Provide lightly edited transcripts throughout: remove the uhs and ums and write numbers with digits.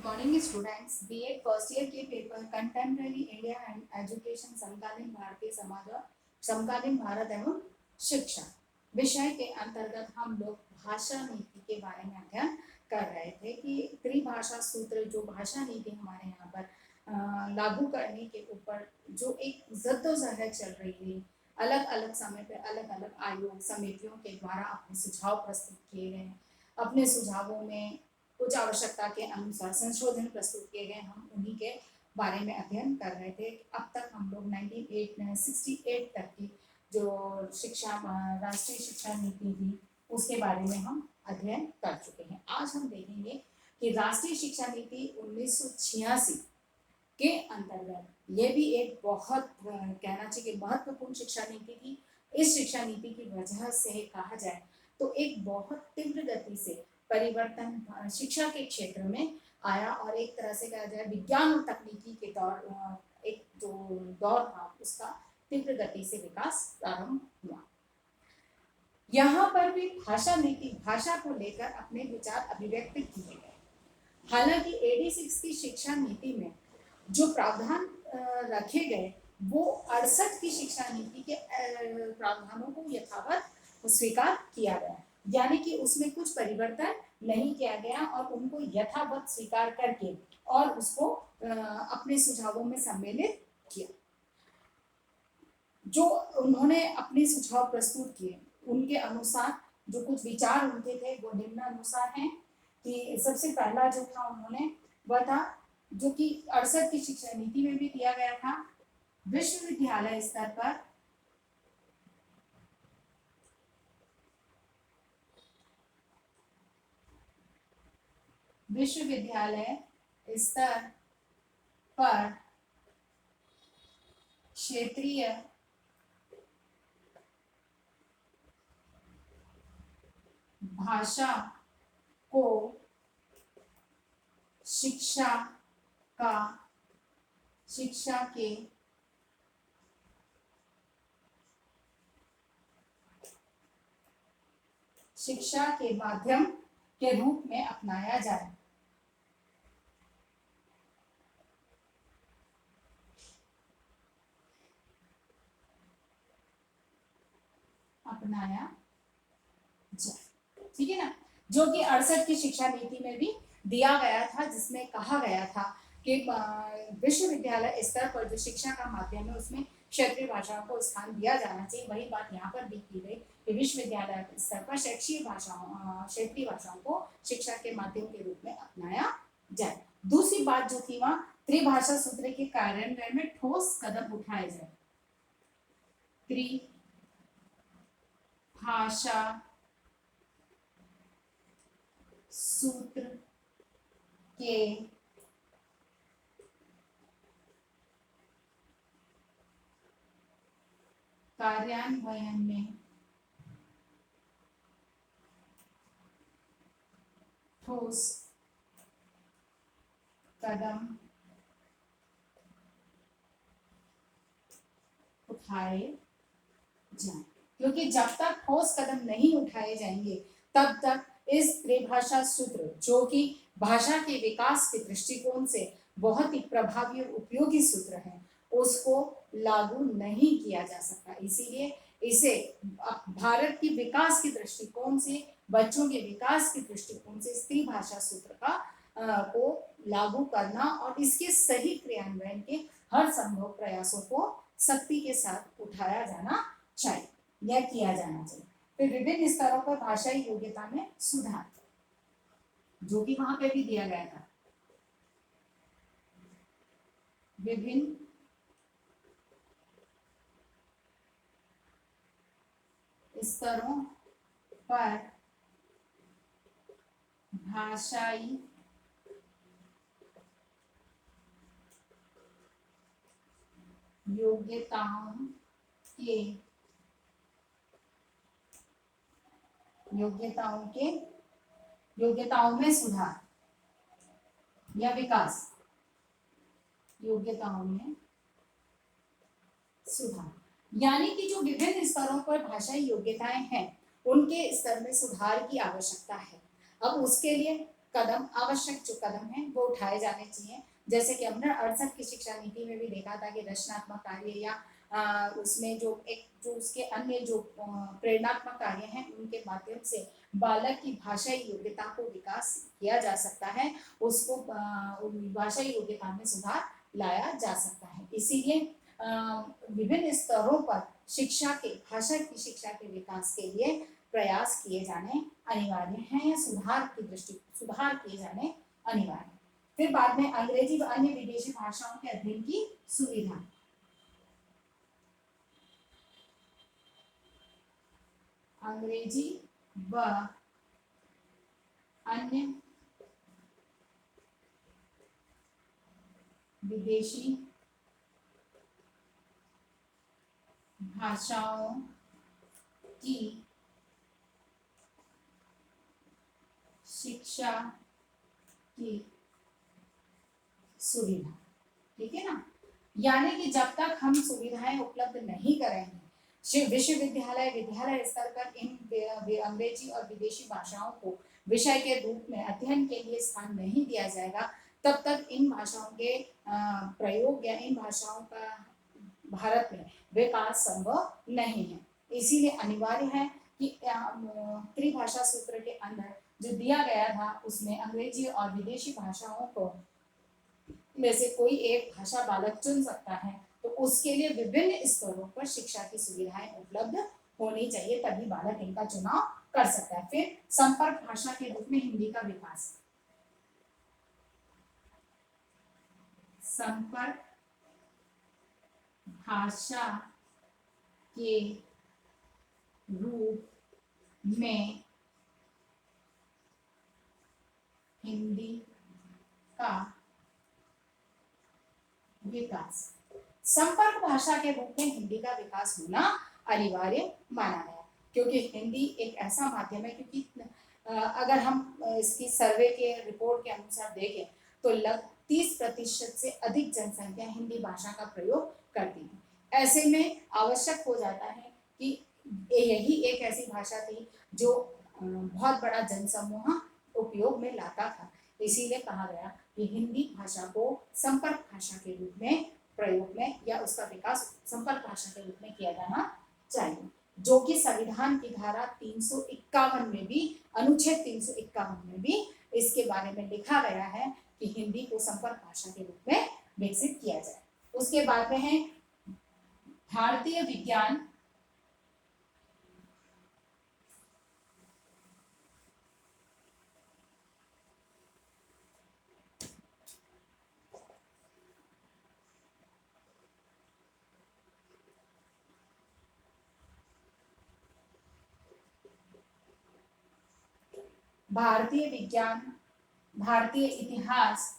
Good morning students. BEd first year के paper contemporary India and education समकालीन भारतीय समाज और समकालीन भारत एवं शिक्षा विषय के अंतर्गत हम लोग भाषा नीति के बारे में अध्ययन कर रहे थे कि त्रिभाषा सूत्र जो भाषा नीति हमारे यहाँ पर लागू करने के ऊपर जो एक जद्दोजहद चल रही थी, अलग अलग समय पे अलग अलग आयोग समितियों के द्वारा अपने सुझाव प्रस्तुत किए गए। अपने सुझावों में कुछ आवश्यकता के अनुसार संशोधन प्रस्तुत किए गए, हम उन्हीं के बारे में अध्ययन कर रहे थे। अब तक हम लोग 1968 तक की जो शिक्षा राष्ट्रीय शिक्षा नीति थी उसके बारे में हम अध्ययन कर चुके हैं। आज हम देखेंगे कि राष्ट्रीय शिक्षा नीति 1986 के अंतर्गत ये भी एक बहुत कहना चाहिए महत्वपूर्ण शिक्षा नीति थी। इस शिक्षा नीति की वजह से कहा जाए तो एक बहुत तीव्र गति से परिवर्तन शिक्षा के क्षेत्र में आया और एक तरह से कहा जाए विज्ञान और तकनीकी के दौर एक जो दौर था उसका तीव्र गति से विकास प्रारंभ हुआ। यहाँ पर भी भाषा नीति भाषा को लेकर अपने विचार अभिव्यक्त किए गए। हालांकि 86 की शिक्षा नीति में जो प्रावधान रखे गए वो 68 की शिक्षा नीति के प्रावधानों को यथावत स्वीकार किया गया, यानी कि उसमें कुछ परिवर्तन नहीं किया गया और उनको यथावत स्वीकार करके और उसको अपने सुझावों में सम्मिलित किया। जो उन्होंने अपने सुझाव प्रस्तुत किए उनके अनुसार जो कुछ विचार उनके थे वो निम्नानुसार हैं कि सबसे पहला जो था उन्होंने वह था जो कि 68 की शिक्षा नीति में भी दिया गया था, विश्वविद्यालय स्तर पर क्षेत्रीय भाषा को शिक्षा के माध्यम के रूप में अपनाया जाए। ठीक है ना, जो कि 68 की शिक्षा नीति में भी दिया गया था, जिसमें कहा गया था कि विश्वविद्यालय स्तर पर जो शिक्षा का माध्यम है उसमें क्षेत्रीय भाषाओं को स्थान दिया जाना चाहिए। वही बात यहाँ पर भी की गई कि विश्वविद्यालय स्तर पर क्षेत्रीय भाषाओं को शिक्षा के माध्यम के रूप में अपनाया जाए। दूसरी बात जो थी वहाँ त्रिभाषा सूत्र के कार्यान्वयन में ठोस कदम उठाए जाए। त्रिभाषा सूत्र के कार्यान्वयन में ठोस कदम उठाए जाएं, क्योंकि जब तक ठोस कदम नहीं उठाए जाएंगे तब तक इस त्रिभाषा सूत्र जो कि भाषा के विकास के दृष्टिकोण से बहुत ही प्रभावी और उपयोगी सूत्र है उसको लागू नहीं किया जा सकता। इसीलिए इसे भारत की विकास के दृष्टिकोण से, बच्चों के विकास के दृष्टिकोण से त्रिभाषा सूत्र का को लागू करना और इसके सही क्रियान्वयन के हर संभव प्रयासों को सख्ती के साथ उठाया जाना चाहिए या किया जाना चाहिए। फिर विभिन्न स्तरों पर भाषाई योग्यता में सुधार, जो कि वहां पे भी दिया गया था। विभिन्न स्तरों पर भाषाई योग्यताओं में सुधार या विकास, योग्यताओं में सुधार, यानी कि जो विभिन्न स्तरों पर भाषाई योग्यताएं हैं उनके स्तर में सुधार की आवश्यकता है। अब उसके लिए कदम, आवश्यक जो कदम है वो उठाए जाने चाहिए। जैसे कि हमने 68 की शिक्षा नीति में भी देखा था कि रचनात्मक कार्य या उसमें जो उसके अन्य जो प्रेरणात्मक कार्य हैं उनके माध्यम से बालक की भाषाई योग्यता को विकास किया जा सकता है, उसको भाषाई योग्यता में सुधार लाया जा सकता है। इसीलिए विभिन्न स्तरों पर शिक्षा के भाषा की शिक्षा के विकास के लिए प्रयास किए जाने अनिवार्य हैं या सुधार किए जाने अनिवार्य है। फिर बाद में अंग्रेजी व अन्य विदेशी भाषाओं के अध्ययन की सुविधा। अंग्रेजी व अन्य विदेशी भाषाओं की शिक्षा की सुविधा। ठीक है ना, यानी कि जब तक हम सुविधाएं उपलब्ध नहीं करेंगे, विश्वविद्यालय विद्यालय स्तर पर इन अंग्रेजी और विदेशी भाषाओं को विषय के रूप में अध्ययन के लिए स्थान नहीं दिया जाएगा, तब तक इन भाषाओं के प्रयोग या इन भाषाओं का भारत में विकास संभव नहीं है। इसीलिए अनिवार्य है कि त्रिभाषा सूत्र के अंदर जो दिया गया था उसमें अंग्रेजी और विदेशी भाषाओं को में से कोई एक भाषा बालक चुन सकता है, तो उसके लिए विभिन्न स्तरों पर शिक्षा की सुविधाएं उपलब्ध होनी चाहिए, तभी बालक इनका चुनाव कर सकता है। फिर संपर्क भाषा के रूप में हिंदी का विकास। संपर्क भाषा के रूप में हिंदी का विकास। संपर्क भाषा के रूप में हिंदी का विकास होना अनिवार्य माना गया, क्योंकि हिंदी एक ऐसा माध्यम है, क्योंकि अगर हम इसकी सर्वे के रिपोर्ट के अनुसार देखें तो लगभग 30% से अधिक जनसंख्या हिंदी भाषा का प्रयोग करती है। ऐसे में आवश्यक हो जाता है कि यही एक ऐसी भाषा थी जो बहुत बड़ा जनसमूह उपयोग में लाता था। इसीलिए कहा गया कि हिंदी भाषा को संपर्क भाषा के रूप में प्रयोग में या उसका विकास संपर्क भाषा के रूप में किया जाना चाहिए, जो कि संविधान की धारा 351 में भी, अनुच्छेद 351 में भी इसके बारे में लिखा गया है कि हिंदी को संपर्क भाषा के रूप में विकसित किया जाए। उसके बाद में है भारतीय विज्ञान भारतीय विज्ञान, भारतीय इतिहास,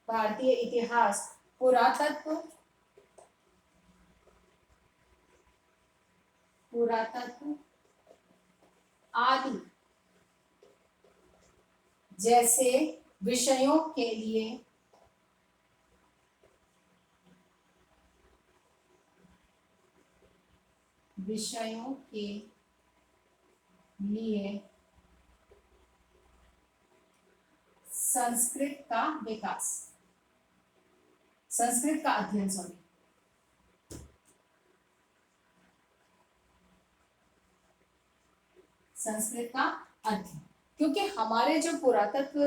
भारतीय इतिहास, पुरातत्व, पुरातत्व आदि जैसे विषयों के लिए संस्कृत का विकास, संस्कृत का अध्ययन, संस्कृत का अध्ययन, क्योंकि हमारे जो पुरातत्व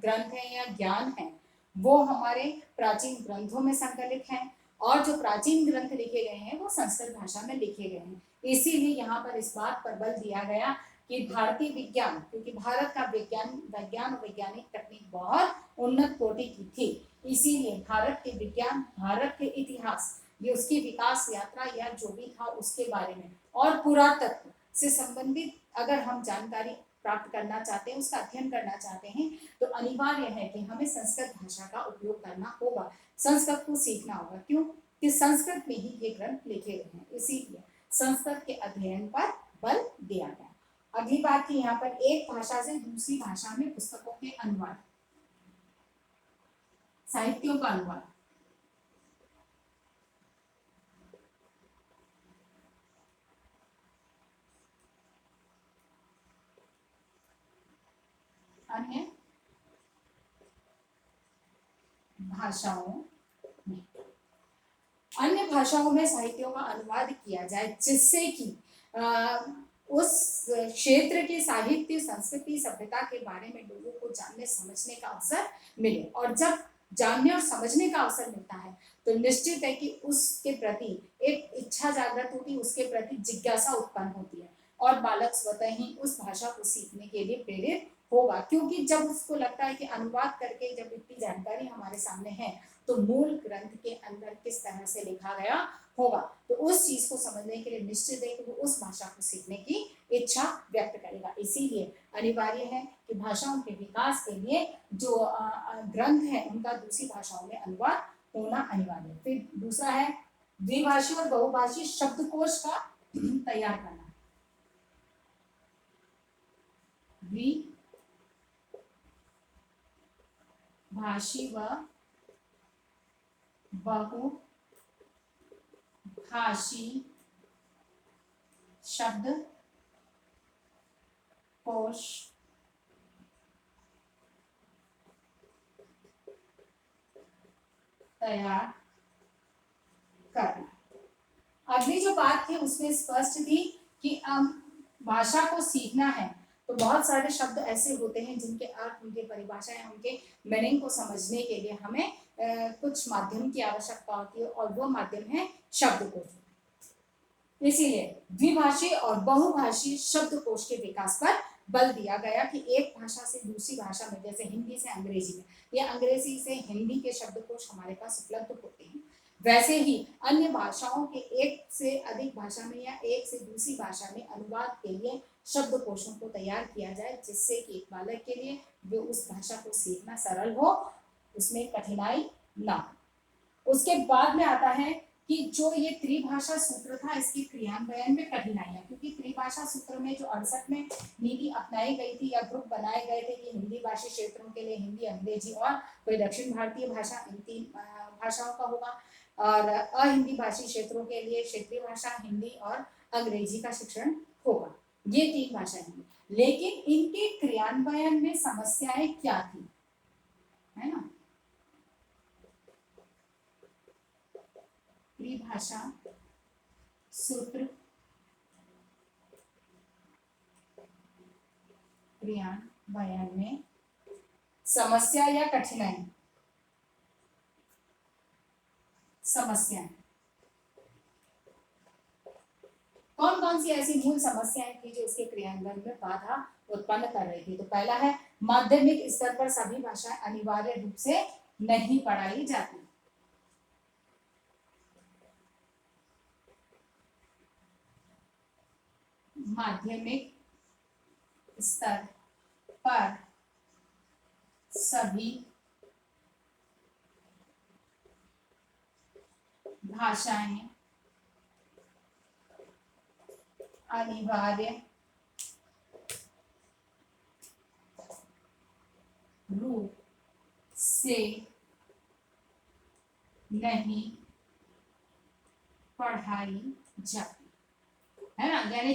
ग्रंथ हैं या ज्ञान है वो हमारे प्राचीन ग्रंथों में संकलित हैं, और जो प्राचीन ग्रंथ लिखे गए हैं वो संस्कृत भाषा में लिखे गए हैं। इसीलिए यहाँ पर इस बात पर बल दिया गया कि भारतीय विज्ञान, क्योंकि भारत का विज्ञान और वैज्ञानिक तकनीक बहुत उन्नत कोटि की थी, इसीलिए भारत के विज्ञान, भारत के इतिहास, ये उसकी विकास यात्रा या जो भी था उसके बारे में, और पुरातत्व से संबंधित अगर हम जानकारी प्राप्त करना चाहते हैं, उसका अध्ययन करना चाहते हैं, तो अनिवार्य है कि हमें संस्कृत भाषा का उपयोग करना होगा, संस्कृत को सीखना होगा। क्यों कि संस्कृत में ही ये ग्रंथ लिखे गए हैं, इसीलिए संस्कृत के अध्ययन पर बल दिया गया। अगली बात की यहाँ पर एक भाषा से दूसरी भाषा में पुस्तकों के अनुवाद, साहित्यों का अनुवाद। भाषाओं में, अन्य भाषाओं में साहित्यों का अनुवाद किया जाए जिससे कि उस क्षेत्र के साहित्य, संस्कृति, सभ्यता के बारे में लोगों को जानने समझने का अवसर मिले। और जब जानने और समझने का अवसर मिलता है तो निश्चित है कि उसके प्रति एक इच्छा जागृत होती है, उसके प्रति जिज्ञासा उत्पन्न होती है और बालक स्वतः ही उस भाषा को सीखने के लिए प्रेरित होगा, क्योंकि जब उसको लगता है कि अनुवाद करके जब इतनी जानकारी हमारे सामने है तो मूल ग्रंथ के अंदर किस तरह से लिखा गया होगा, तो उस चीज को समझने के लिए निश्चित है कि वो उस भाषा को सीखने की इच्छा व्यक्त करेगा। इसीलिए अनिवार्य है कि भाषाओं के विकास के लिए जो ग्रंथ है उनका दूसरी भाषाओं में अनुवाद होना अनिवार्य है। फिर दूसरा है द्विभाषी और बहुभाषी शब्दकोश का तैयार करना। द्विभाषी व बहुभाषी शब्दकोश तैयार करना। अगली जो बात थी उसमें स्पष्ट थी कि भाषा को सीखना है तो बहुत सारे शब्द ऐसे होते हैं जिनके अर्थ, उनके परिभाषाएं, उनके मीनिंग को समझने के लिए हमें कुछ माध्यम की आवश्यकता होती है और वो माध्यम है शब्दकोश। इसीलिए द्विभाषी और बहुभाषी शब्दकोश के विकास पर बल दिया गया कि एक भाषा से दूसरी भाषा में, जैसे हिंदी से अंग्रेजी में या अंग्रेजी से हिंदी के शब्दकोश हमारे पास उपलब्ध होते हैं, वैसे ही अन्य भाषाओं के एक से अधिक भाषा में या एक से दूसरी भाषा में अनुवाद के लिए शब्दकोशों को तैयार किया जाए जिससे कि एक बालक के लिए वो उस भाषा को सीखना सरल हो, उसमें कठिनाई ना हो। उसके बाद में आता है कि जो ये त्रिभाषा सूत्र था इसकी क्रियान्वयन में कठिनाइयां, क्योंकि त्रिभाषा सूत्र में जो 68 में नीति अपनाई गई थी या ग्रुप बनाए गए थे कि हिंदी भाषी क्षेत्रों के लिए हिंदी, अंग्रेजी और कोई दक्षिण भारतीय भाषा, इन 3 भाषाओं का होगा और अहिंदी भाषी क्षेत्रों के लिए क्षेत्रीय भाषा हिंदी और अंग्रेजी का शिक्षण होगा। ये 3 भाषाएं हैं, लेकिन इनके क्रियान्वयन में समस्याएं क्या थी, है ना। त्रिभाषा सूत्र क्रियान्वयन में समस्या या कठिनाई, समस्याएं कौन कौन सी ऐसी मूल समस्याएं थी जो उसके क्रियान्वयन में बाधा उत्पन्न कर रही थी। तो पहला है माध्यमिक स्तर पर सभी भाषाएं अनिवार्य रूप से नहीं पढ़ाई जाती। माध्यमिक स्तर पर सभी भाषाएं अनिवार्य रूप से नहीं पढ़ाई जाती, है ना। यानी